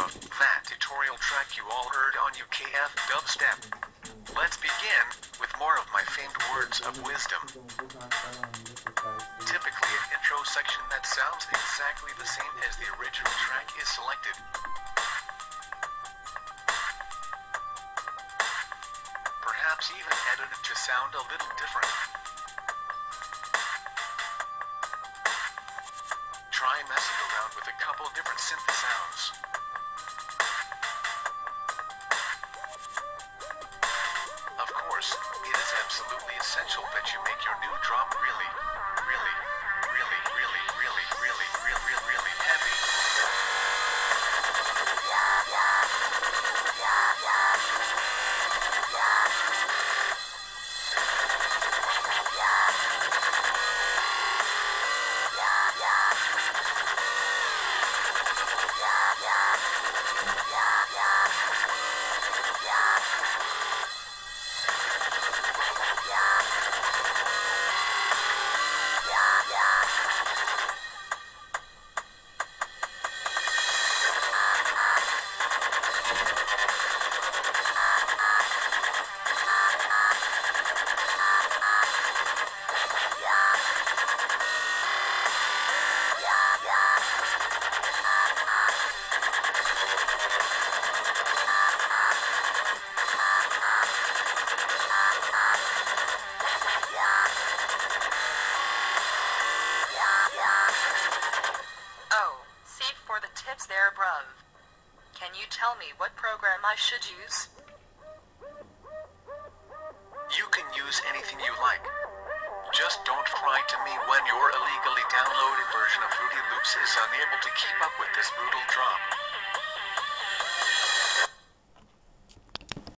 of that tutorial track you all heard on UKF Dubstep. Let's begin with more of my famed words of wisdom. Typically, an intro section that sounds exactly the same as the original track is selected. Perhaps even edited to sound a little different. Try messing around with a couple different synth sounds. Of course, it is absolutely essential that you make your new drum really heavy. For the tips there, bruv. Can you tell me what program I should use? You can use anything you like. Just don't cry to me when your illegally downloaded version of Fruity Loops is unable to keep up with this brutal drop.